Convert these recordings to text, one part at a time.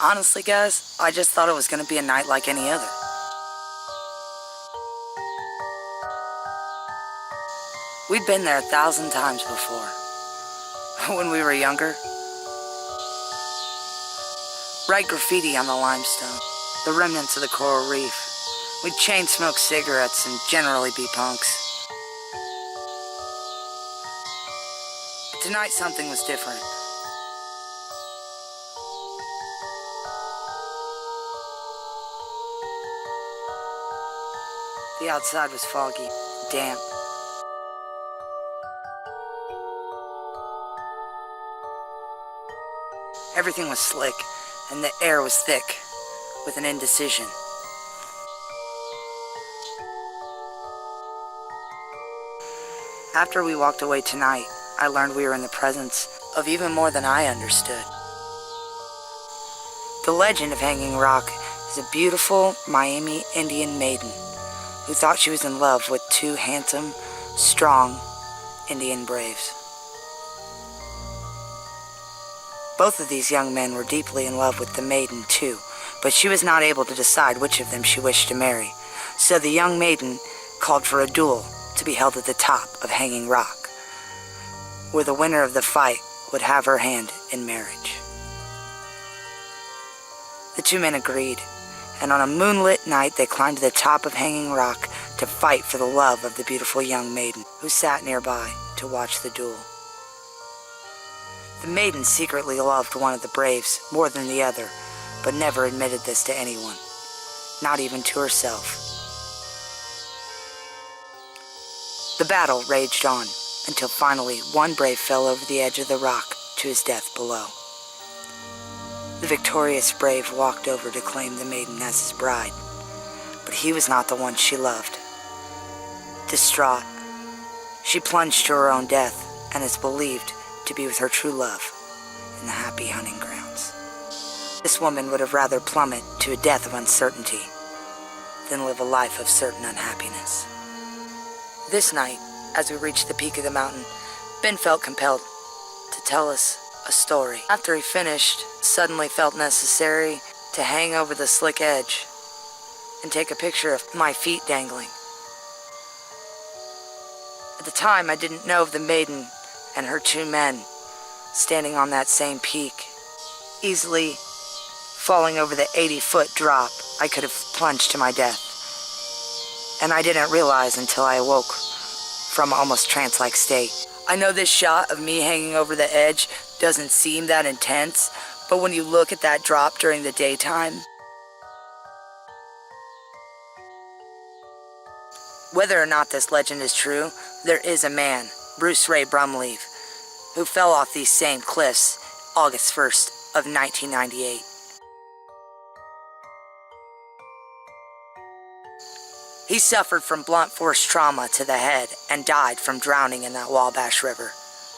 Honestly, guys, I just thought it was going to be a night like any other. We'd been there 1,000 times before. When we were younger. Write graffiti on the limestone, the remnants of the coral reef. We'd chain smoke cigarettes and generally be punks. But tonight something was different. The outside was foggy, damp. Everything was slick, and the air was thick, with an indecision. After we walked away tonight, I learned we were in the presence of even more than I understood. The legend of Hanging Rock is a beautiful Miami Indian maiden who thought she was in love with two handsome, strong Indian braves. Both of these young men were deeply in love with the maiden too, but she was not able to decide which of them she wished to marry. So the young maiden called for a duel to be held at the top of Hanging Rock, where the winner of the fight would have her hand in marriage. The two men agreed, and on a moonlit night they climbed to the top of Hanging Rock to fight for the love of the beautiful young maiden who sat nearby to watch the duel. The maiden secretly loved one of the braves more than the other, but never admitted this to anyone, not even to herself. The battle raged on until finally one brave fell over the edge of the rock to his death below. The victorious brave walked over to claim the maiden as his bride, but he was not the one she loved. Distraught, she plunged to her own death and is believed to be with her true love in the happy hunting grounds. This woman would have rather plummet to a death of uncertainty than live a life of certain unhappiness. This night, as we reached the peak of the mountain, Ben felt compelled to tell us a story. After he finished, suddenly felt necessary to hang over the slick edge and take a picture of my feet dangling. At the time, I didn't know of the maiden and her two men standing on that same peak, easily falling over the 80-foot drop. I could have plunged to my death. And I didn't realize until I awoke from almost trance-like state. I know this shot of me hanging over the edge doesn't seem that intense, but when you look at that drop during the daytime, whether or not this legend is true, there is a man, Bruce Ray Brumleaf, who fell off these same cliffs August 1st of 1998. He suffered from blunt force trauma to the head and died from drowning in that Wabash River.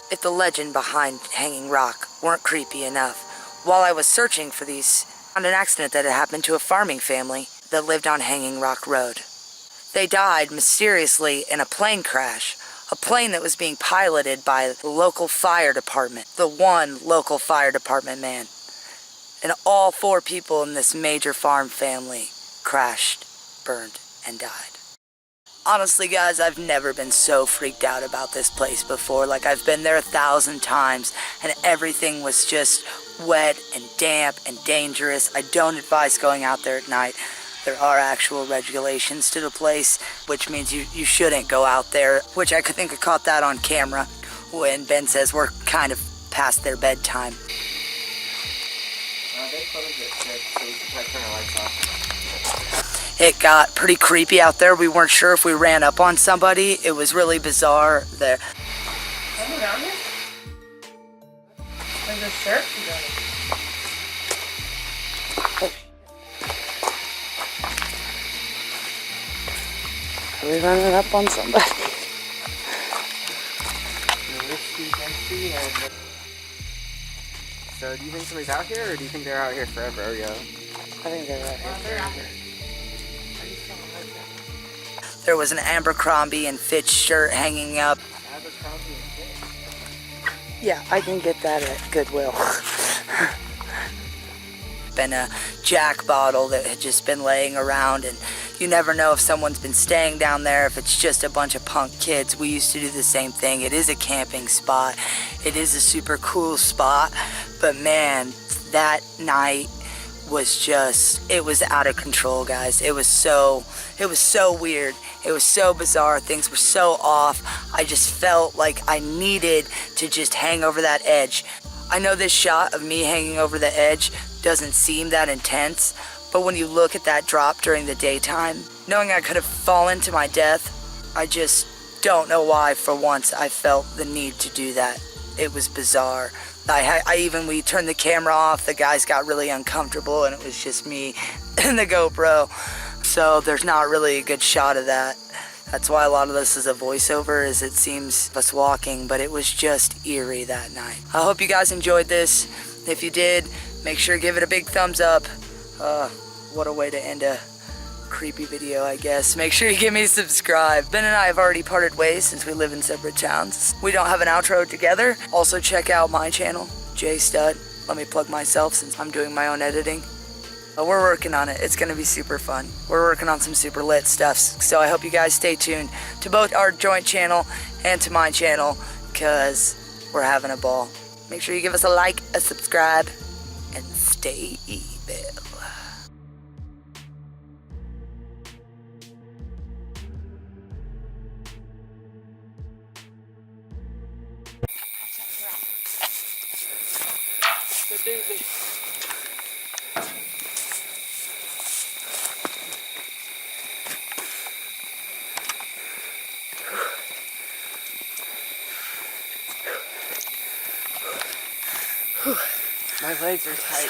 If the legend behind Hanging Rock weren't creepy enough, while I was searching for these, I found an accident that had happened to a farming family that lived on Hanging Rock Road. They died mysteriously in a plane crash, a plane that was being piloted by the local fire department, the one local fire department man. And all 4 people in this major farm family crashed, burned, and died. Honestly, guys, I've never been so freaked out about this place before. Like, I've been there 1,000 times, and everything was just wet and damp and dangerous. I don't advise going out there at night. There are actual regulations to the place, which means you shouldn't go out there, which I think I caught that on camera when Ben says we're kind of past their bedtime. They closed it, so we can try to turn our lights off. It got pretty creepy out there. We weren't sure if we ran up on somebody. It was really bizarre there. Someone around here? There's a shark today. Are we running up on somebody? So do you think somebody's out here, or do you think they're out here forever? Oh, yeah. I think they're out here. They're out here. There was an Abercrombie and Fitch shirt hanging up. Abercrombie and Fitch. Yeah, I can get that at Goodwill. been a Jack bottle that had just been laying around, and you never know if someone's been staying down there, if it's just a bunch of punk kids. We used to do the same thing. It is a camping spot. It is a super cool spot, but man, that night was just, it was out of control, guys. It was so weird. It was so bizarre. Things were so off. I just felt like I needed to just hang over that edge. I know this shot of me hanging over the edge doesn't seem that intense, but when you look at that drop during the daytime, knowing I could have fallen to my death, I just don't know why for once I felt the need to do that. It was bizarre. We turned the camera off, the guys got really uncomfortable, and it was just me and the GoPro. So there's not really a good shot of that. That's why a lot of this is a voiceover, as it seems us walking, but it was just eerie that night. I hope you guys enjoyed this. If you did, make sure to give it a big thumbs up. What a way to end a creepy video, I guess. Make sure you give me a subscribe. Ben and I have already parted ways since we live in separate towns. We don't have an outro together. Also check out my channel, J Stud. Let me plug myself since I'm doing my own editing. We're working on it. It's gonna be super fun. We're working on some super lit stuff. So I hope you guys stay tuned to both our joint channel and to my channel, because we're having a ball. Make sure you give us a like, a subscribe, and stay evil. My legs are tight.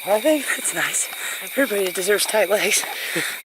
I think that's nice. Everybody deserves tight legs.